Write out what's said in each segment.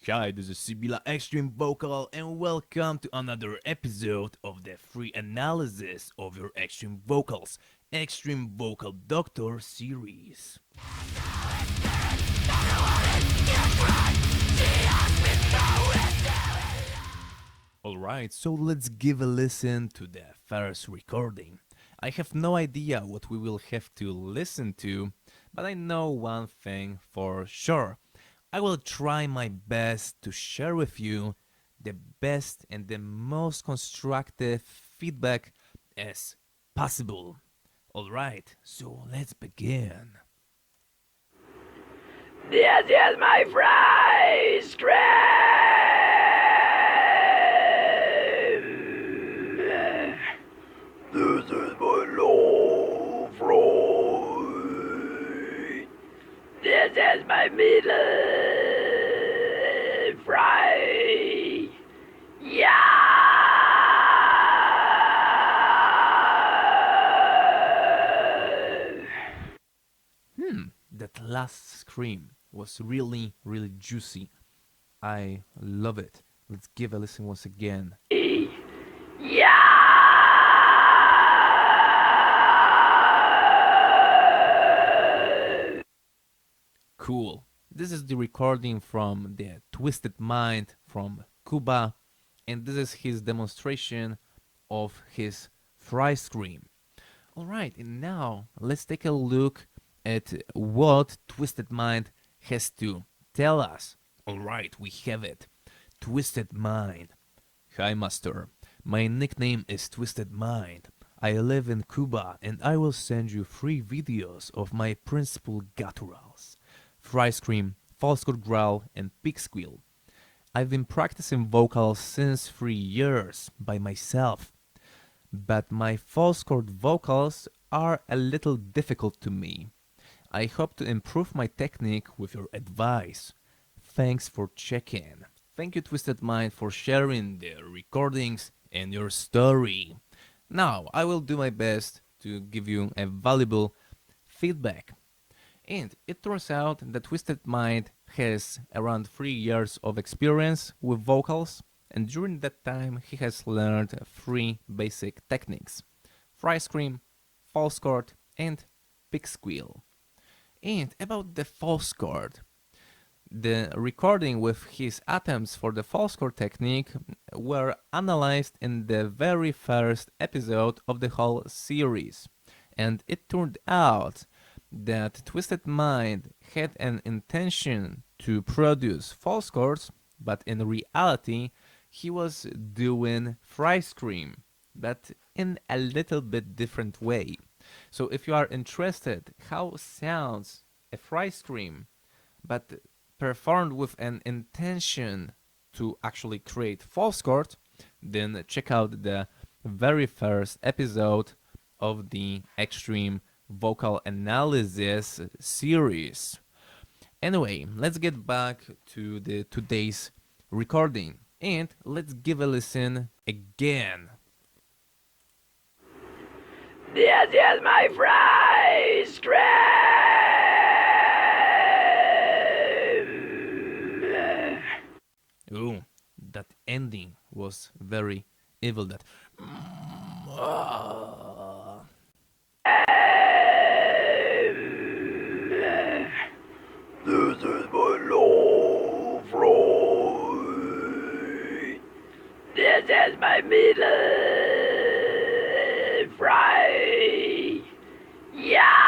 Hi, this is Sibila Extreme Vocal, and welcome to another episode of the free analysis of your extreme vocals, Extreme Vocal Doctor series. Alright, so let's give a listen to the first recording. I have no idea what we will have to listen to, but I know one thing for sure. I will try my best to share with you the best and the most constructive feedback as possible. Alright, so let's begin. This is my fry scream. This is my low fry. This is my middle fry. Yeah. That last scream was really juicy. I love it. Let's give a listen once again. Yeah. Cool. This is the recording from the Twisted Mind from Cuba, and this is his demonstration of his fry scream. Alright, and now let's take a look at what Twisted Mind has to tell us. Alright, we have it. Twisted Mind. Hi, Master. My nickname is Twisted Mind. I live in Cuba and I will send you 3 videos of my principal gutturals. Fry scream, false chord growl, and pig squeal. I've been practicing vocals since 3 years by myself, but my false chord vocals are a little difficult to me. I hope to improve my technique with your advice. Thanks for checking. Thank you, Twisted Mind, for sharing the recordings and your story. Now, I will do my best to give you a valuable feedback. And it turns out that Twisted Mind has around 3 years of experience with vocals, and during that time he has learned 3 basic techniques: fry scream, false chord, and pig squeal. And about the false chord, the recording with his attempts for the false chord technique were analyzed in the very first episode of the whole series, and it turned out that Twisted Mind had an intention to produce false chords, but in reality he was doing fry scream, but in a little bit different way. So if you are interested how sounds a fry scream, but performed with an intention to actually create false chord, then check out the very first episode of the Extreme Vocal Analysis series. Anyway, let's get back to the today's recording and let's give a listen again. This is my fry scream. Ooh, that ending was very evil. That This is my low fry. This is my middle fry. Yeah.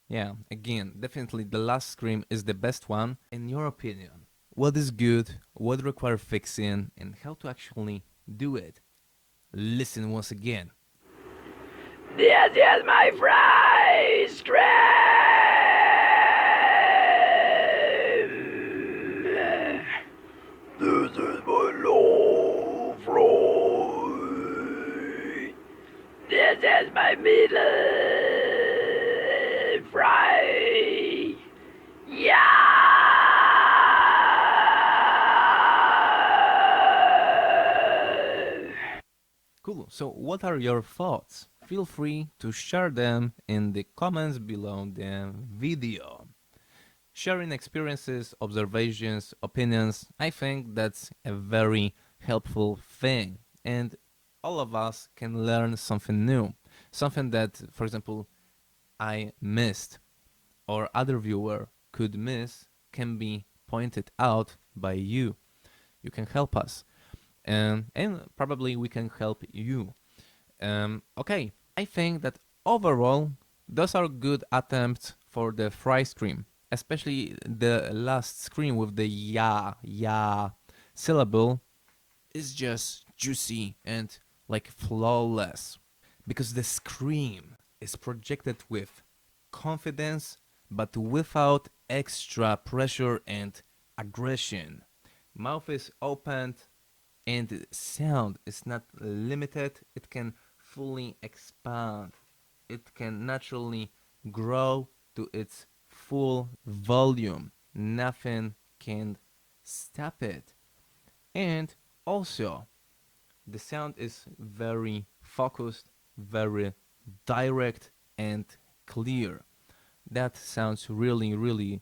yeah, again, definitely the last scream is the best one. In your opinion, what is good, what requires fixing, and how to actually do it? Listen once again. This is my fry scream. This is my low fry. This is my middle fry. Yeah. Cool. So what are your thoughts? feel free to share them in the comments below the video. Sharing experiences, observations, opinions, I think that's a very helpful thing. And all of us can learn something new. Something that, for example, I missed or other viewer could miss can be pointed out by you. You can help us. And probably we can help you. Okay, I think that overall, those are good attempts for the fry scream, especially the last scream with the ya syllable is just juicy and like flawless because the scream is projected with confidence but without extra pressure and aggression. Mouth is opened and sound is not limited, it can fully expand. It can naturally grow to its full volume. Nothing can stop it. And also, the sound is very focused, very direct, and clear. That sounds really, really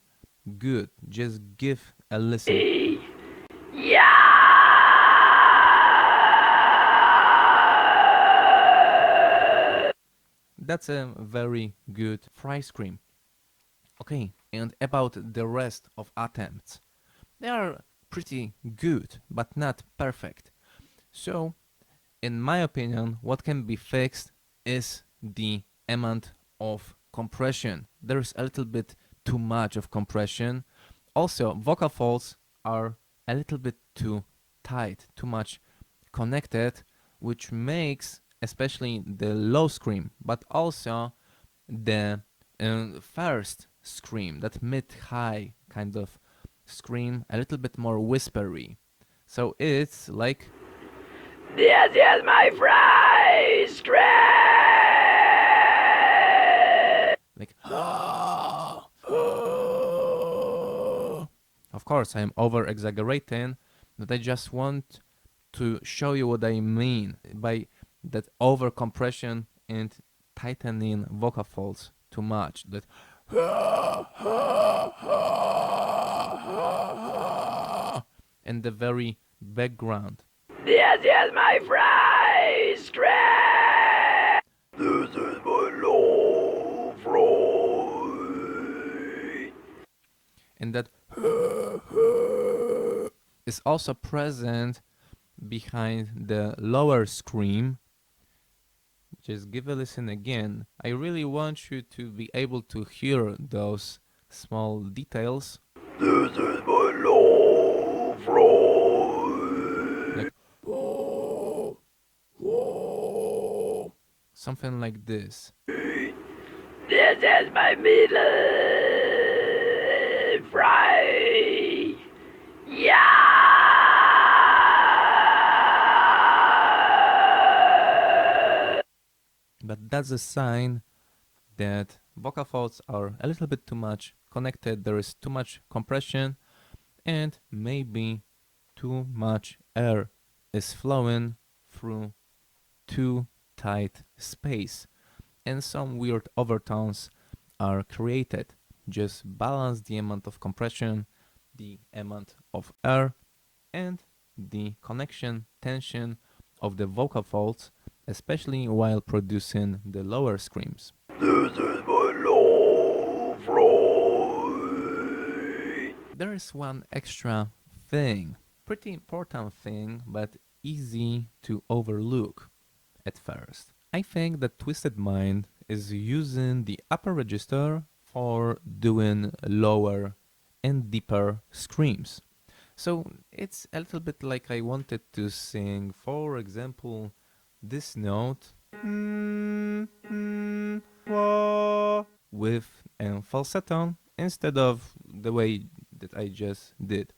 good. Just give a listen. That's a very good fry scream. Okay, and about the rest of attempts. They are pretty good, but not perfect. So, in my opinion, what can be fixed is the amount of compression. There's a little bit too much of compression. Also, vocal folds are a little bit too tight, too much connected, which makes especially the low scream, but also the first scream, that mid-high kind of scream, a little bit more whispery. So it's like This is my fry scream. like of course I'm over exaggerating, but I just want to show you what I mean by that over compression and tightening vocal folds too much. That and the very background. This is my fry scream. This is my low fry. And that is also present behind the lower scream. Just give a listen again. I really want you to be able to hear those small details. This is my low fry. Like something like this. This is my middle fry. But that's a sign that vocal folds are a little bit too much connected, there is too much compression, and maybe too much air is flowing through too tight space, and some weird overtones are created. Just balance the amount of compression, the amount of air, and the connection tension of the vocal folds, especially while producing the lower screams. This is my low fry. There is one extra thing, pretty important thing, but easy to overlook at first. I think that Twisted Mind is using the upper register for doing lower and deeper screams. So it's a little bit like I wanted to sing, for example, this note with a falsetto instead of the way that I just did.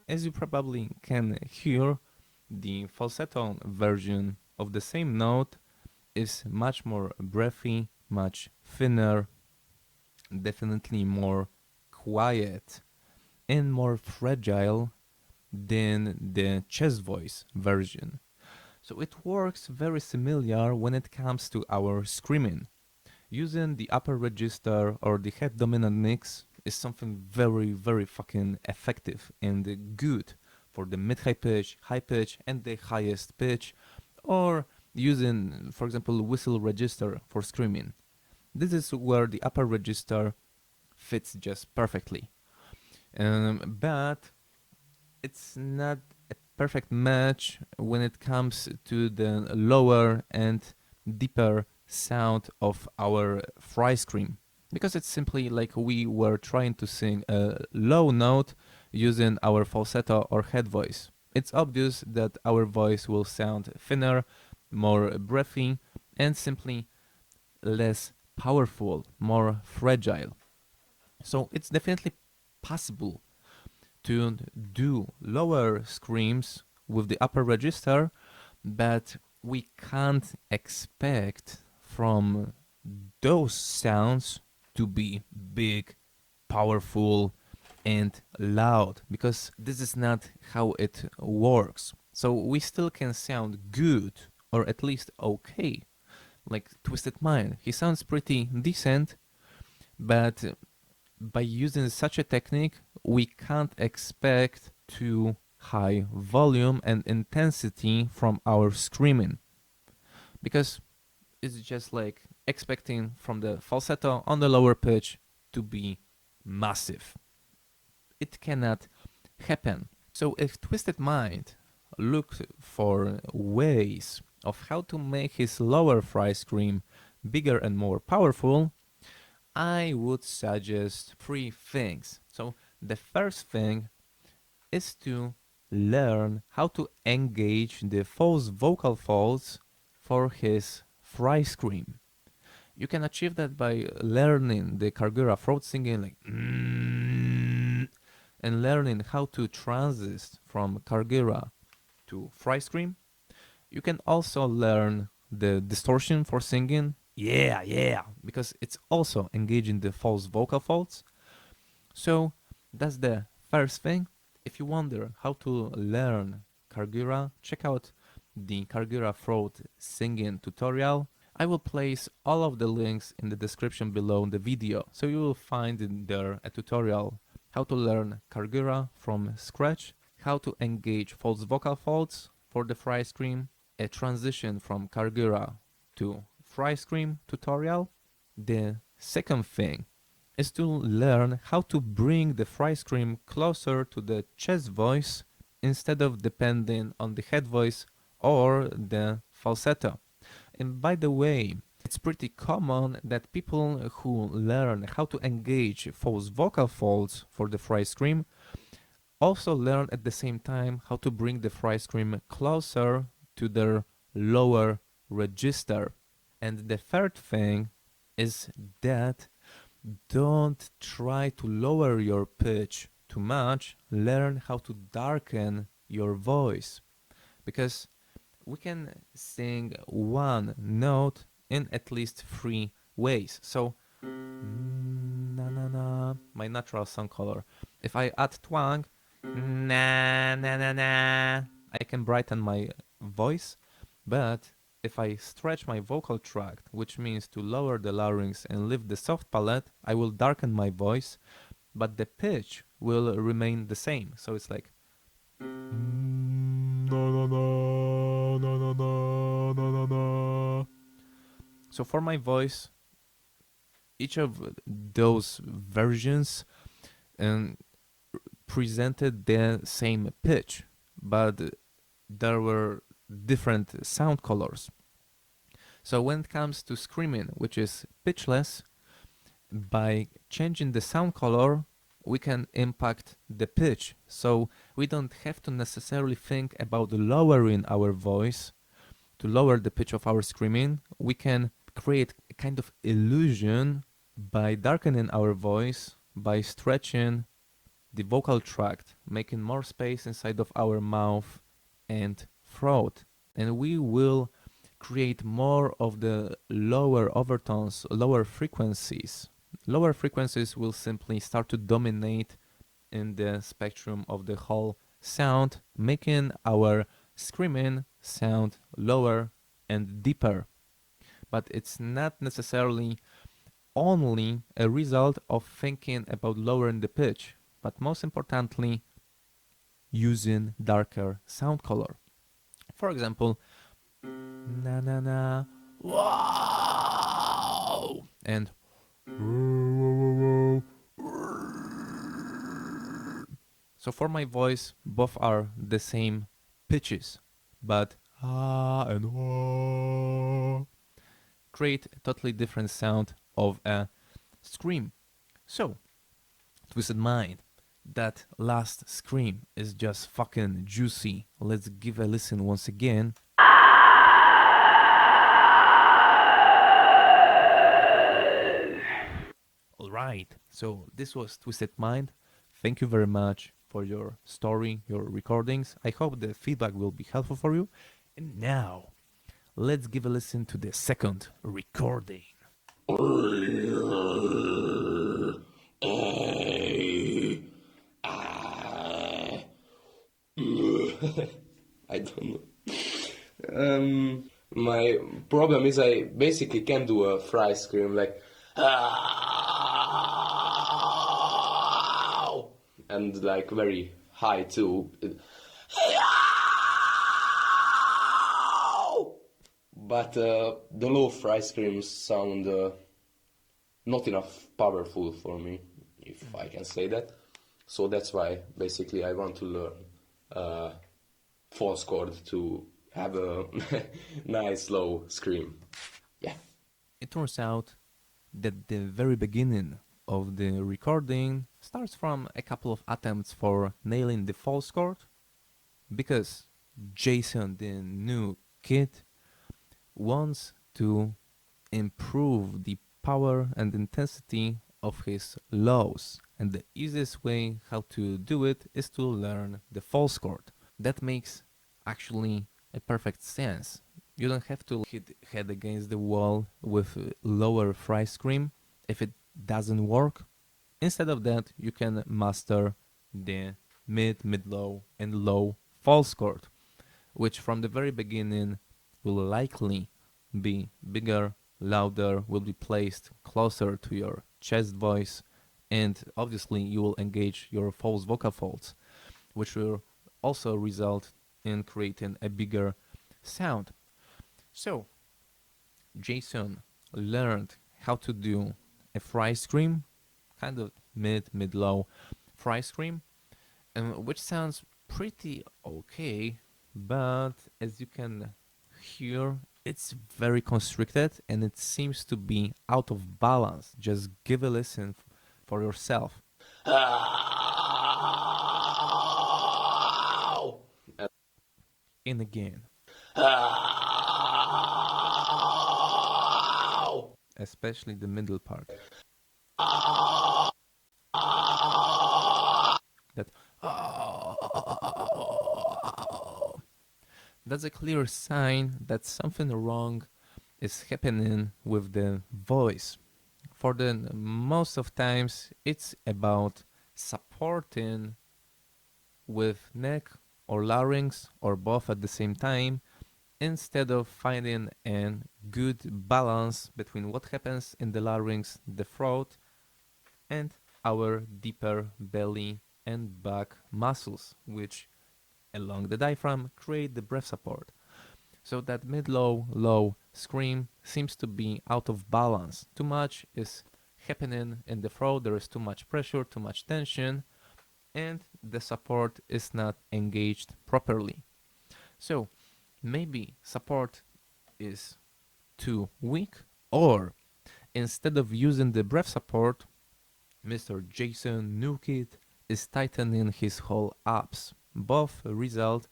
As you probably can hear, the falsetto version of the same note is much more breathy, much thinner, definitely more quiet and more fragile than the chest voice version. So it works very similar when it comes to our screaming. Using the upper register or the head dominant mix is something very, very fucking effective and good for the high pitch, and the highest pitch, or using, for example, whistle register for screaming. This is where the upper register fits just perfectly. But it's not a perfect match when it comes to the lower and deeper sound of our fry scream, because it's simply like we were trying to sing a low note using our falsetto or head voice. It's obvious that our voice will sound thinner, more breathy, and simply less powerful, more fragile. So it's definitely possible to do lower screams with the upper register, but we can't expect from those sounds to be big, powerful, and loud, because this is not how it works. So we still can sound good, or at least okay. Like Twisted Mind, he sounds pretty decent, but by using such a technique, we can't expect too high volume and intensity from our screaming, because it's just like expecting from the falsetto on the lower pitch to be massive. It cannot happen. So if Twisted Mind looked for ways of how to make his lower fry scream bigger and more powerful, I would suggest three things. So the first thing is to learn how to engage the false vocal folds for his fry scream. You can achieve that by learning the Kargura throat singing, like and learning how to transit from Kargura to fry scream. You can also learn the distortion for singing, yeah, yeah, because it's also engaging the false vocal folds. So that's the first thing. If you wonder how to learn Kargura, check out the Kargura throat singing tutorial. I will place all of the links in the description below the video, so you will find in there a tutorial how to learn Kargura from scratch, how to engage false vocal folds for the fry scream, a transition from Kargura to fry scream tutorial. The second thing is to learn how to bring the fry scream closer to the chest voice instead of depending on the head voice or the falsetto. And by the way, it's pretty common that people who learn how to engage false vocal folds for the fry scream also learn at the same time how to bring the fry scream closer to their lower register. And the third thing is that don't try to lower your pitch too much. Learn how to darken your voice, because we can sing one note in at least three ways. So, na na na, my natural song color. If I add twang, na na na na, I can brighten my voice, but if I stretch my vocal tract, which means to lower the larynx and lift the soft palate, I will darken my voice, but the pitch will remain the same. So it's like na na na na na na na na na. So for my voice, each of those versions um, presented the same pitch, but there were different sound colors. So when it comes to screaming, which is pitchless, by changing the sound color, we can impact the pitch. So we don't have to necessarily think about lowering our voice to lower the pitch of our screaming. We can create a kind of illusion by darkening our voice, by stretching the vocal tract, making more space inside of our mouth and throat. And we will create more of the lower overtones, lower frequencies, lower frequencies will simply start to dominate in the spectrum of the whole sound, making our screaming sound lower and deeper. But it's not necessarily only a result of thinking about lowering the pitch, but most importantly, using darker sound color. For example, na na na, wow, and so for my voice, both are the same pitches, but ah and wah create a totally different sound of a scream. So, Twisted Mind, that last scream is just fucking juicy. Let's give a listen once again. Alright, so this was Twisted Mind. Thank you very much for your story, your recordings. I hope the feedback will be helpful for you. And now, let's give a listen to the second recording. I don't know. My problem is I basically can do a fry scream like "Ow!" and like very high too. But the low fry screams sound not enough powerful for me, if I can say that. So that's why basically I want to learn false chord to have a nice low scream. Yeah. It turns out that the very beginning of the recording starts from a couple of attempts for nailing the false chord, because Jason, the new kid, wants to improve the power and intensity of his lows, and the easiest way how to do it is to learn the false chord. That makes actually a perfect sense. You don't have to hit head against the wall with lower fry scream if it doesn't work. Instead of that, you can master the mid-low, and low false chord, which from the very beginning will likely be bigger, louder, will be placed closer to your chest voice, and obviously you will engage your false vocal folds, which will also result in creating a bigger sound. So, Jason learned how to do a fry scream, kind of mid-low fry scream, which sounds pretty okay, but as you can hear, it's very constricted and it seems to be out of balance. Just give a listen for yourself. And again. Especially the middle part. That that's a clear sign that something wrong is happening with the voice. For the most of times, it's about supporting with neck or larynx or both at the same time, instead of finding a good balance between what happens in the larynx, the throat, and our deeper belly and back muscles, which along the diaphragm create the breath support. So that mid-low, low scream seems to be out of balance. Too much is happening in the throat, there is too much pressure, too much tension, and the support is not engaged properly. So maybe support is too weak, or instead of using the breath support, Mr. Jason Newkid is tightening his whole abs. Both result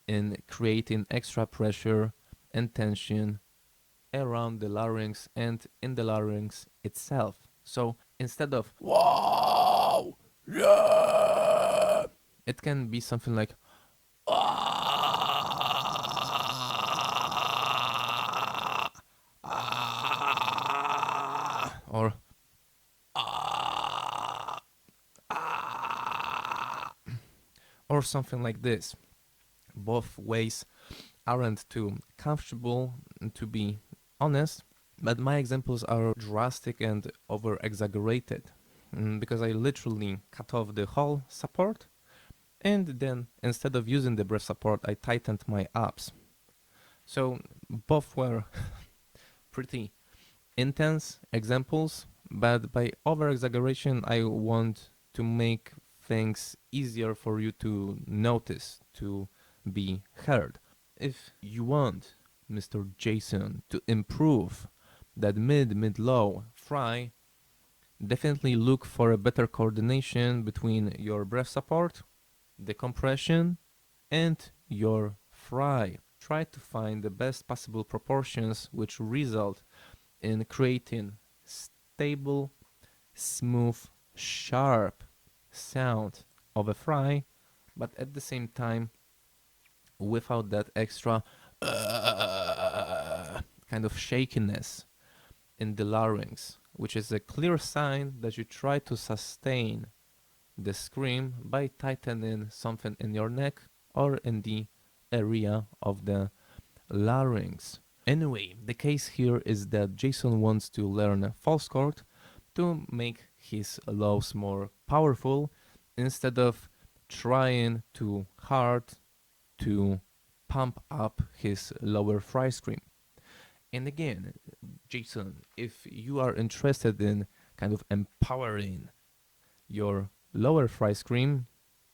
in creating extra pressure and tension around the larynx and in the larynx itself. So instead of wow, yeah, it can be something like or or something like this. Both ways aren't too comfortable, to be honest, but my examples are drastic and over exaggerated because I literally cut off the whole support, and then instead of using the breath support, I tightened my abs. So both were pretty intense examples, but by over exaggeration, I want to make things easier for you to notice, to be heard. If you want Mr. Jason to improve that mid-low fry, definitely look for a better coordination between your breath support, the compression, and your fry. Try to find the best possible proportions which result in creating stable, smooth, sharp sound of a fry, but at the same time without that extra kind of shakiness in the larynx, which is a clear sign that you try to sustain the scream by tightening something in your neck or in the area of the larynx. Anyway, the case here is that Jason wants to learn a false chord to make his lows more powerful instead of trying too hard to pump up his lower fry scream. And again, Jason, if you are interested in kind of empowering your lower fry scream,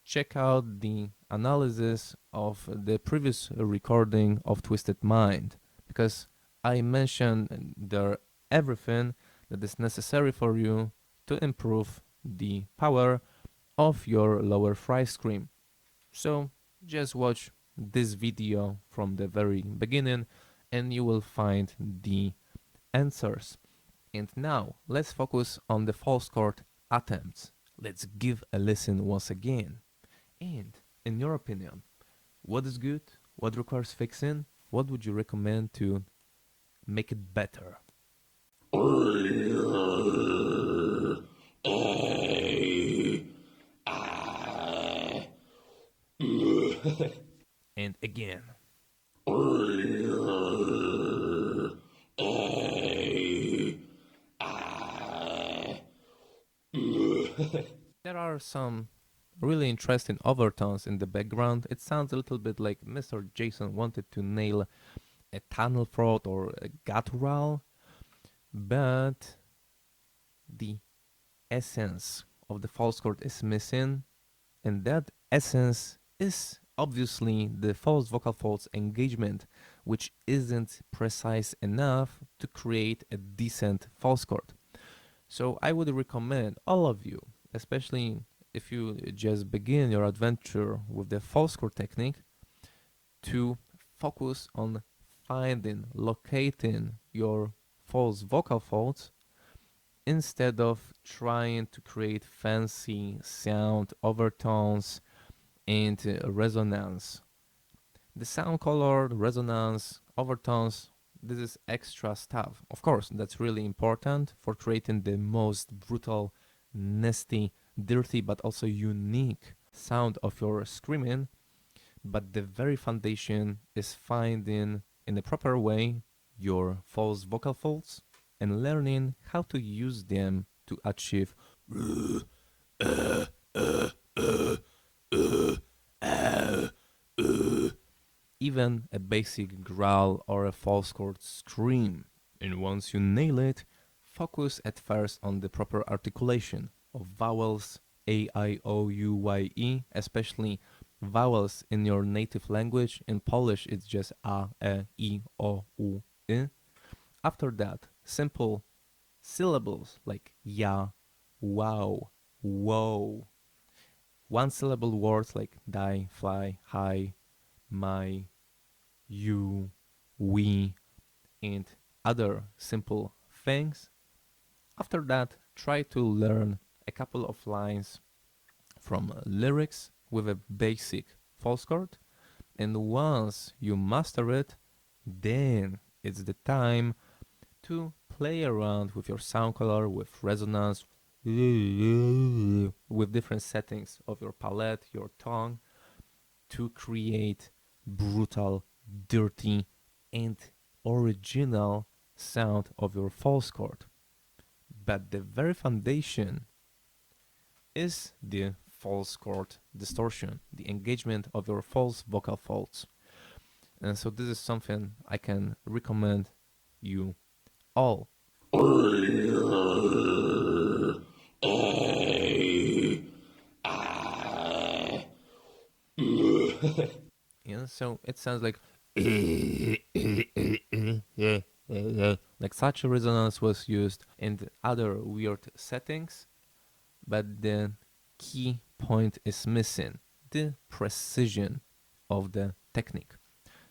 check out the analysis of the previous recording of Twisted Mind, because I mentioned there everything that is necessary for you to improve the power of your lower fry scream. So just watch this video from the very beginning and you will find the answers. And now let's focus on the false chord attempts. Let's give a listen once again. And in your opinion, what is good? What requires fixing? What would you recommend to make it better? And again. There are some really interesting overtones in the background. It sounds a little bit like Mr. Jason wanted to nail a tunnel throat or a guttural, but the essence of the false chord is missing, and that essence is obviously the false vocal folds engagement, which isn't precise enough to create a decent false chord. So I would recommend all of you, especially if you just begin your adventure with the false chord technique, to focus on finding, locating your false vocal folds instead of trying to create fancy sound overtones and resonance. The sound color, resonance, overtones, this is extra stuff. Of course, that's really important for creating the most brutal, nasty, dirty, but also unique sound of your screaming. But the very foundation is finding in a proper way your false vocal folds and learning how to use them to achieve even a basic growl or a false chord scream. And once you nail it, focus at first on the proper articulation of vowels A, I, O, U, Y, E, especially vowels in your native language. In Polish, it's just A, E, I, O, U, I. After that, simple syllables like ja, wow, whoa. One syllable words like die, fly, hi, my, you, we, and other simple things. After that, try to learn a couple of lines from lyrics with a basic false chord, and once you master it, then it's the time to play around with your sound color, with resonance, with different settings of your palette, your tongue, to create brutal, dirty, and original sound of your false chord. But the very foundation is the false chord distortion, the engagement of your false vocal folds. And so this is something I can recommend you all. Yeah, so it sounds like like such a resonance was used in other weird settings, but the key point is missing, the precision of the technique.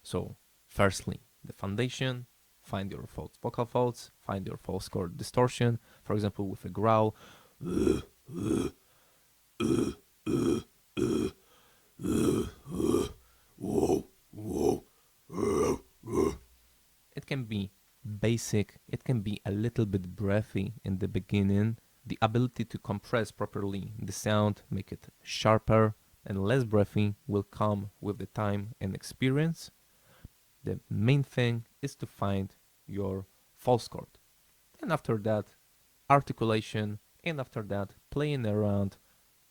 So firstly, the foundation, find your false vocal folds, find your false chord distortion, for example with a growl. It can be basic, it can be a little bit breathy in the beginning. The ability to compress properly the sound, make it sharper and less breathy, will come with the time and experience. The main thing is to find your false chord. And after that, articulation, and after that, playing around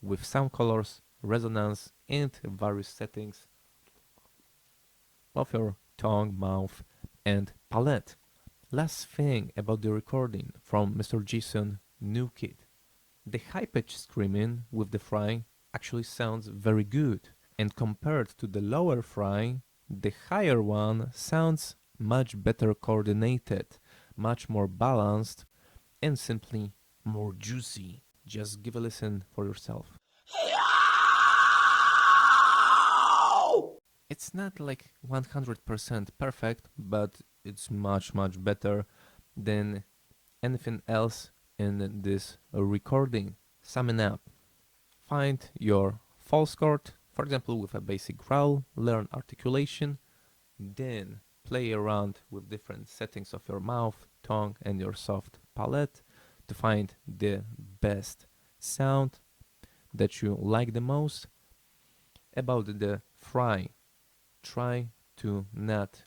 with sound colors, resonance, and various settings of your tongue, mouth, and palette. Last thing about the recording from Mr. Jason New Kid. The high-pitched screaming with the fry actually sounds very good, and compared to the lower fry, the higher one sounds much better coordinated, much more balanced, and simply more juicy. Just give a listen for yourself. It's not like 100% perfect, but it's much better than anything else in this recording. Summing up, find your false chord, for example with a basic growl, learn articulation, then play around with different settings of your mouth, tongue, and your soft palate to find the best sound that you like the most. About the fry, try to not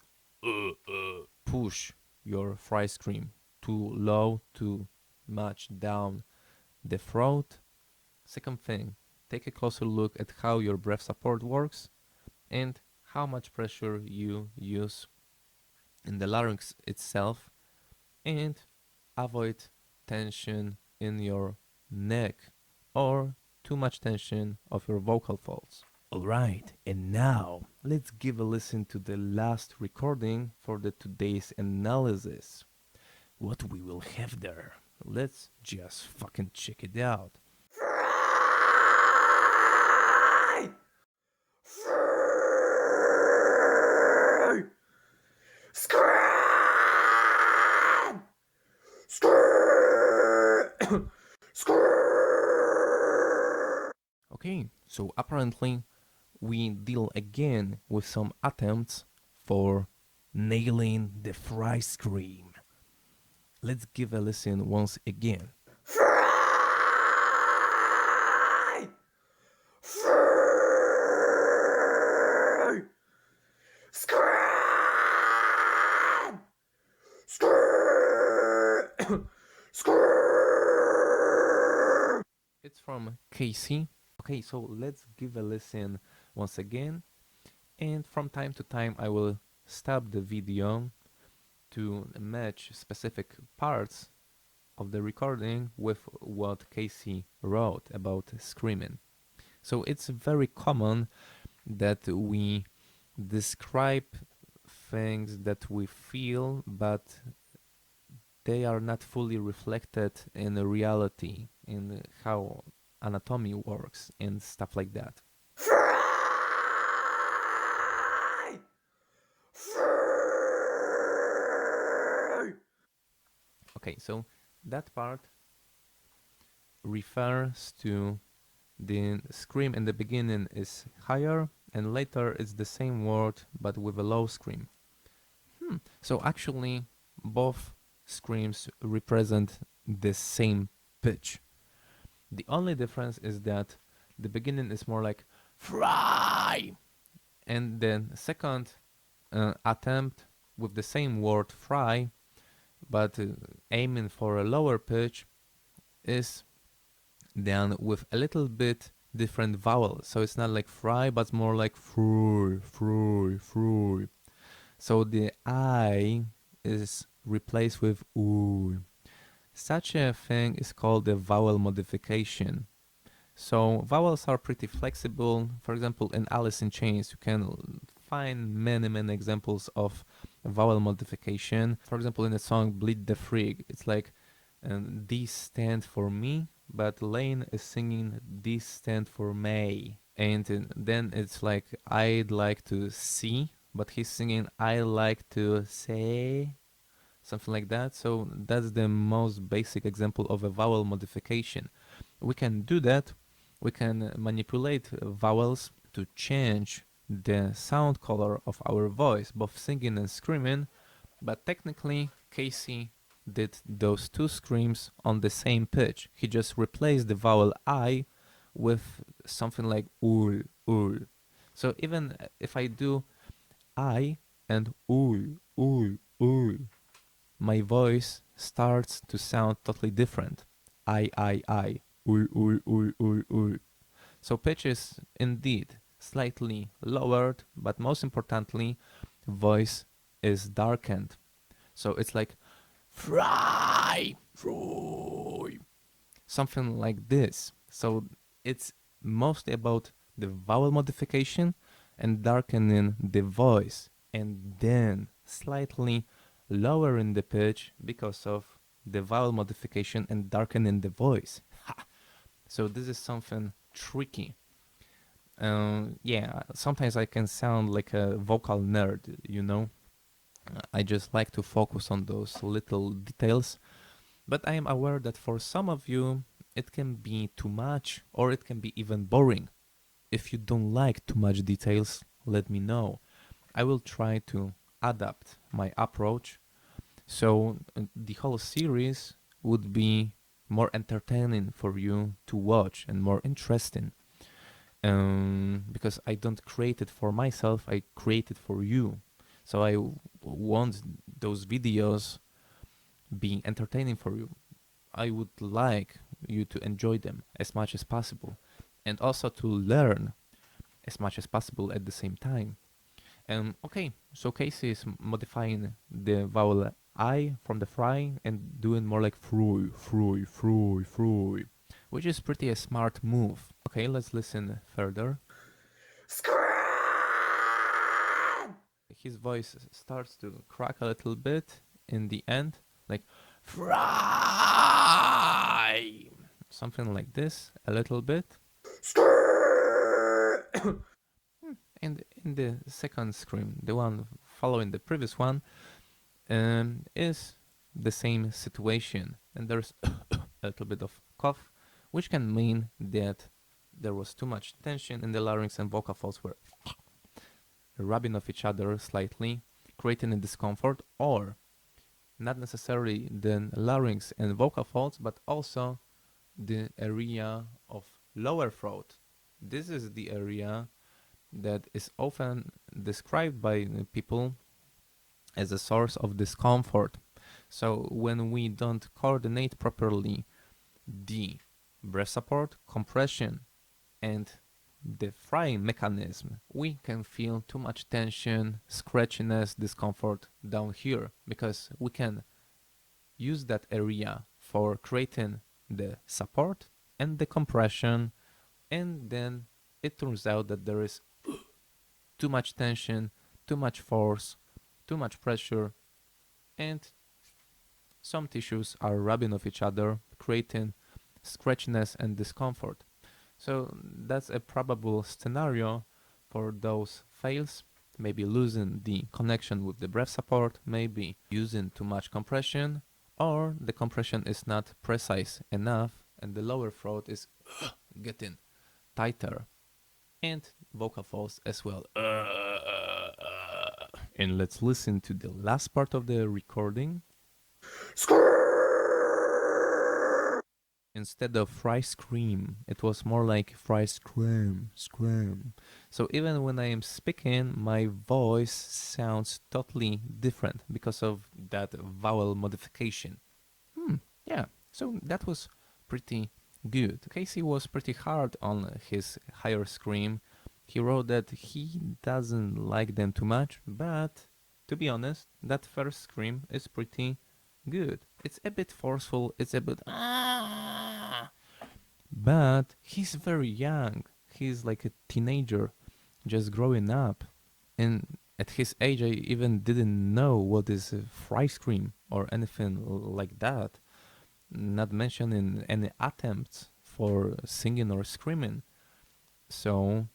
push your fry scream too low, too much down the throat. Second thing, take a closer look at how your breath support works and how much pressure you use in the larynx itself, and avoid tension in your neck or too much tension of your vocal folds. Alright, and now let's give a listen to the last recording for the today's analysis. What we will have there. Let's just fucking check it out. Fry! Fry! Scream! Scream! Scream! Okay, so apparently we deal again with some attempts for nailing the fry scream. Let's give a listen once again. Fry! Fry! Scream! Scream! Scream! It's from Casey. Okay, so let's give a listen once again, and from time to time I will stop the video to match specific parts of the recording with what Casey wrote about screaming. So it's very common that we describe things that we feel, but they are not fully reflected in the reality, in how anatomy works and stuff like that. Fry! Fry! Okay, so that part refers to the scream in the beginning is higher, and later it's the same word but with a low scream. So actually both screams represent the same pitch. The only difference is that the beginning is more like fry, And then second attempt with the same word fry, but aiming for a lower pitch, is done with a little bit different vowel. So it's not like fry, but more like fry, fry, fry. So the I is replaced with oo. Such a thing is called a vowel modification. So vowels are pretty flexible. For example, in Alice in Chains, you can find many examples of vowel modification. For example, in the song Bleed the Frig, it's like these stand for me, but Lane is singing these stand for May. And then it's like I'd like to see, but he's singing I like to say, something like that. So that's the most basic example of a vowel modification. We can do that. We can manipulate vowels to change the sound color of our voice, both singing and screaming, but technically Casey did those two screams on the same pitch. He just replaced the vowel I with something like ul, ul. So even if I do I and ul, ul, ul, my voice starts to sound totally different. I, ul, ul, ul, ul, ul. So pitch is indeed slightly lowered, but most importantly, voice is darkened. So it's like fry, fry, something like this. So it's mostly about the vowel modification and darkening the voice, and then slightly lowering the pitch because of the vowel modification and darkening the voice. So this is something tricky. Yeah, sometimes I can sound like a vocal nerd, you know. I just like to focus on those little details, but I am aware that for some of you it can be too much or it can be even boring. If you don't like too much details, let me know. I will try to adapt my approach so the whole series would be more entertaining for you to watch and more interesting. Because I don't create it for myself, I create it for you. So I want those videos be entertaining for you. I would like you to enjoy them as much as possible and also to learn as much as possible at the same time. Okay, so Casey is modifying the vowel I from the fry and doing more like froy, froy, froy, froy, which is pretty a smart move. Okay, let's listen further. His voice starts to crack a little bit in the end, like fry, something like this, a little bit. And in the second scream, the one following the previous one, is the same situation, and there's a little bit of cough, which can mean that there was too much tension in the larynx and vocal folds were rubbing off each other slightly, creating a discomfort, or not necessarily the larynx and vocal folds, but also the area of lower throat. This is the area that is often described by people as a source of discomfort. So when we don't coordinate properly the breath support, compression, and the frying mechanism, we can feel too much tension, scratchiness, discomfort down here because we can use that area for creating the support and the compression, and then it turns out that there is too much tension, too much force, too much pressure, and some tissues are rubbing off each other, creating scratchiness and discomfort. So that's a probable scenario for those fails. Maybe losing the connection with the breath support, maybe using too much compression, or the compression is not precise enough and the lower throat is getting tighter, and vocal folds as well. And let's listen to the last part of the recording. Instead of fry scream, it was more like fry scream, scream. So even when I am speaking, my voice sounds totally different because of that vowel modification. Yeah, so that was pretty good. Casey was pretty hard on his higher scream. He wrote that he doesn't like them too much, but to be honest, that first scream is pretty good. It's a bit forceful, it's a bit but he's very young. He's like a teenager, just growing up. And at his age, I even didn't know what is a fry scream or anything like that. Not mentioning any attempts for singing or screaming. So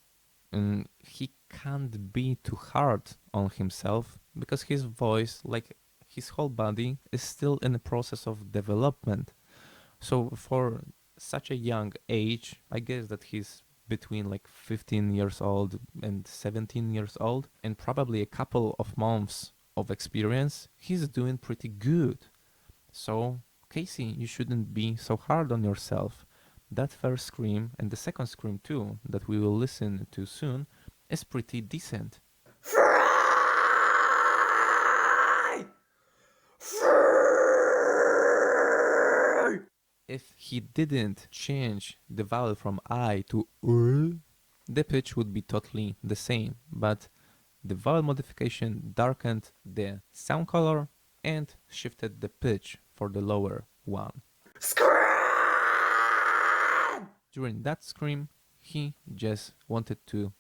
he can't be too hard on himself because his voice, like his whole body, is still in the process of development. So for such a young age, I guess that he's between like 15 years old and 17 years old, and probably a couple of months of experience, he's doing pretty good. So, Casey, you shouldn't be so hard on yourself. That first scream and the second scream too, that we will listen to soon, is pretty decent. Fry! Fry! If he didn't change the vowel from I to U, the pitch would be totally the same, but the vowel modification darkened the sound color and shifted the pitch for the lower one. Scream! During that scream, he just wanted to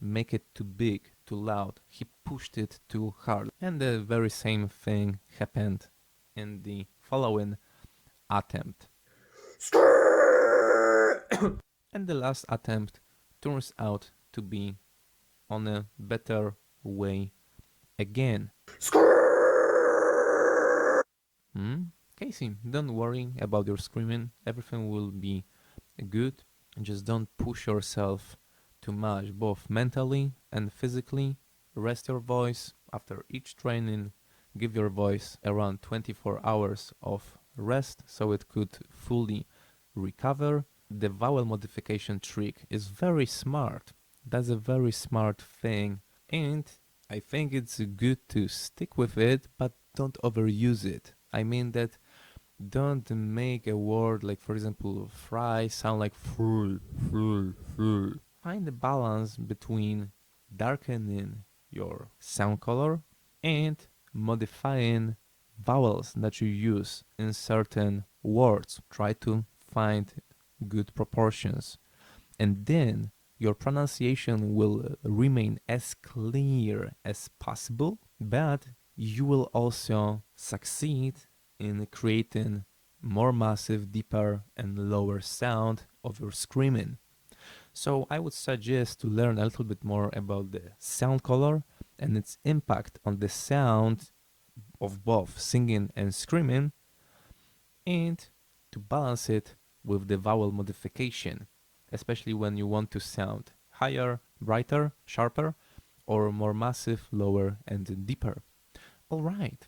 make it too big, too loud. He pushed it too hard. And the very same thing happened in the following attempt. Scream! And the last attempt turns out to be on a better way again. Casey, don't worry about your screaming. Everything will be good. Just don't push yourself too much, both mentally and physically. Rest your voice after each training. Give your voice around 24 hours of rest so it could fully recover. The vowel modification trick is very smart. That's a very smart thing, and I think it's good to stick with it, but don't overuse it. I mean that don't make a word like, for example, fry sound like full, full, full. Find the balance between darkening your sound color and modifying vowels that you use in certain words. Try to find good proportions, and then your pronunciation will remain as clear as possible, but you will also succeed in creating more massive, deeper, and lower sound of your screaming. So I would suggest to learn a little bit more about the sound color and its impact on the sound of both singing and screaming, and to balance it with the vowel modification, especially when you want to sound higher, brighter, sharper, or more massive, lower, and deeper. All right.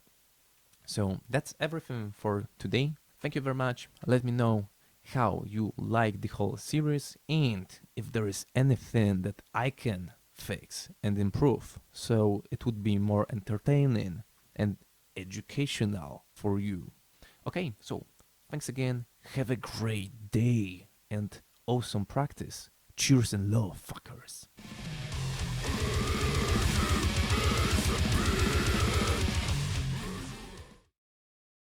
So that's everything for today. Thank you very much. Let me know how you like the whole series and if there is anything that I can fix and improve so it would be more entertaining and educational for you. Okay, so thanks again. Have a great day and awesome practice. Cheers and love, fuckers.